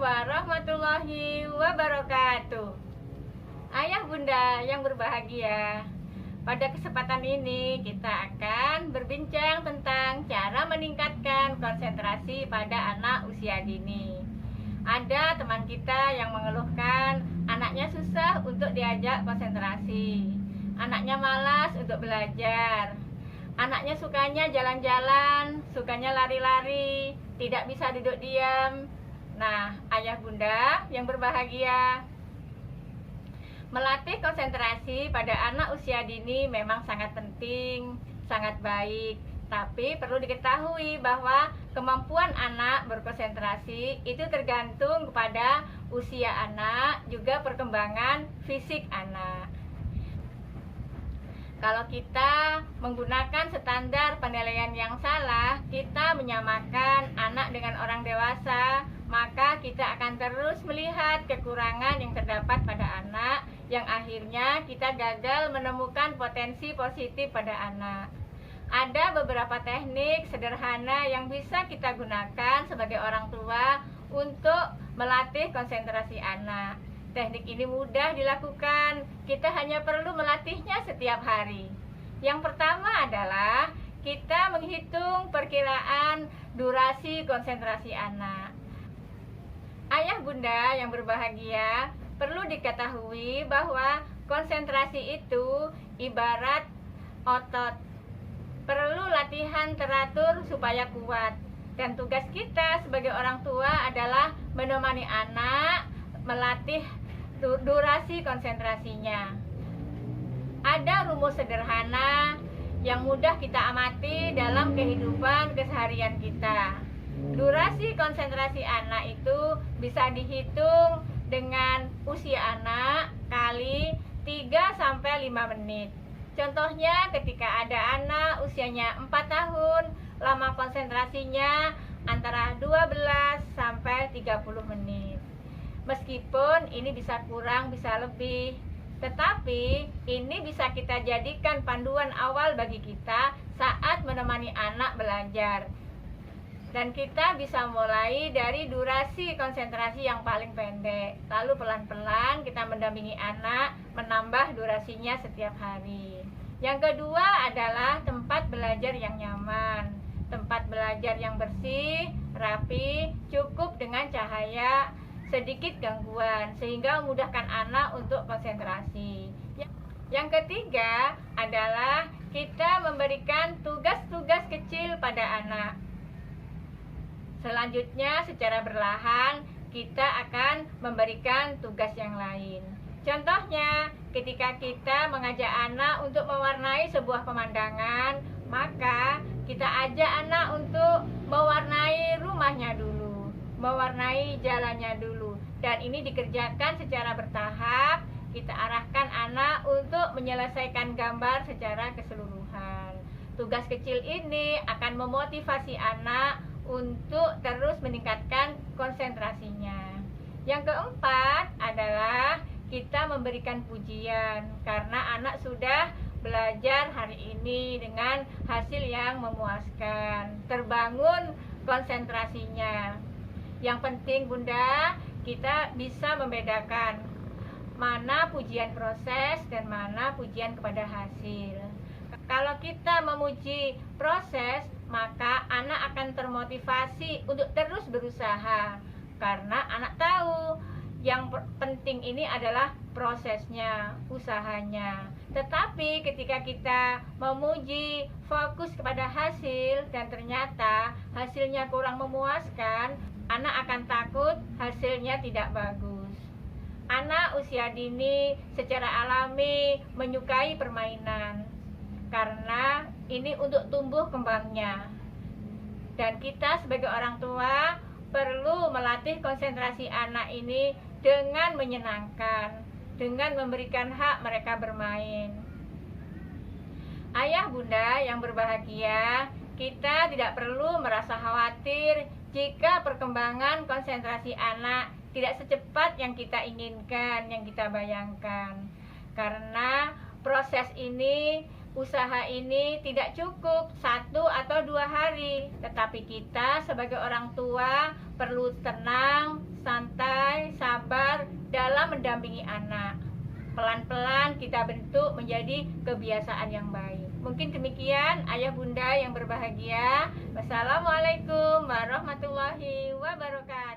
warahmatullahi wabarakatuh. Ayah bunda yang berbahagia, pada kesempatan ini kita akan berbincang tentang cara meningkatkan konsentrasi pada anak usia dini. Ada teman kita yang mengeluhkan anaknya susah untuk diajak konsentrasi, anaknya malas untuk belajar, anaknya sukanya jalan-jalan, sukanya lari-lari, tidak bisa duduk diam. Nah, ayah bunda yang berbahagia, melatih konsentrasi pada anak usia dini memang sangat penting, sangat baik. Tapi perlu diketahui bahwa kemampuan anak berkonsentrasi itu tergantung kepada usia anak, juga perkembangan fisik anak. Kalau kita menggunakan standar penilaian yang salah, kita menyamakan anak dengan orang dewasa, maka kita akan terus melihat kekurangan yang terdapat pada anak, yang akhirnya kita gagal menemukan potensi positif pada anak. Ada beberapa teknik sederhana yang bisa kita gunakan sebagai orang tua untuk melatih konsentrasi anak. Teknik ini mudah dilakukan, kita hanya perlu melatihnya setiap hari. Yang pertama adalah kita menghitung perkiraan durasi konsentrasi anak. Ayah bunda yang berbahagia, perlu diketahui bahwa konsentrasi itu ibarat otot. Perlu latihan teratur supaya kuat. Dan tugas kita sebagai orang tua adalah menemani anak, melatih durasi konsentrasinya. Ada rumus sederhana yang mudah kita amati dalam kehidupan keseharian kita. Durasi konsentrasi anak itu bisa dihitung dengan usia anak kali 3-5 menit. Contohnya ketika ada anak usianya 4 tahun, lama konsentrasinya antara 12-30 menit. Meskipun ini bisa kurang, bisa lebih, tetapi ini bisa kita jadikan panduan awal bagi kita saat menemani anak belajar. Dan kita bisa mulai dari durasi konsentrasi yang paling pendek, lalu pelan-pelan kita mendampingi anak menambah durasinya setiap hari. Yang kedua adalah tempat belajar yang nyaman, tempat belajar yang bersih, rapi, cukup dengan cahaya, sedikit gangguan sehingga memudahkan anak untuk konsentrasi. Yang ketiga adalah kita memberikan tugas-tugas kecil pada anak. Selanjutnya secara berlahan kita akan memberikan tugas yang lain. Contohnya ketika kita mengajak anak untuk mewarnai sebuah pemandangan, maka kita ajak anak untuk mewarnai rumahnya dulu, mewarnai jalannya dulu. Dan ini dikerjakan secara bertahap, kita arahkan anak untuk menyelesaikan gambar secara keseluruhan. Tugas kecil ini akan memotivasi anak untuk terus meningkatkan konsentrasinya. Yang keempat adalah kita memberikan pujian, karena anak sudah belajar hari ini dengan hasil yang memuaskan, terbangun konsentrasinya. Yang penting bunda, kita bisa membedakan mana pujian proses dan mana pujian kepada hasil. Kalau kita memuji proses, maka anak akan termotivasi untuk terus berusaha, karena anak tahu yang penting ini adalah prosesnya, usahanya. Tetapi ketika kita memuji, fokus kepada hasil, dan ternyata hasilnya kurang memuaskan, anak akan takut hasilnya tidak bagus. Anak usia dini secara alami menyukai permainan, karena ini untuk tumbuh kembangnya. Dan kita sebagai orang tua perlu melatih konsentrasi anak ini dengan menyenangkan, dengan memberikan hak mereka bermain. Ayah bunda yang berbahagia, kita tidak perlu merasa khawatir jika perkembangan konsentrasi anak tidak secepat yang kita inginkan, yang kita bayangkan. Karena proses ini, usaha ini tidak cukup 1 atau 2 hari, tetapi kita sebagai orang tua perlu tenang, santai, sabar dalam mendampingi anak. Pelan-pelan kita bentuk menjadi kebiasaan yang baik. Mungkin demikian ayah bunda yang berbahagia. Wassalamualaikum warahmatullahi wabarakatuh.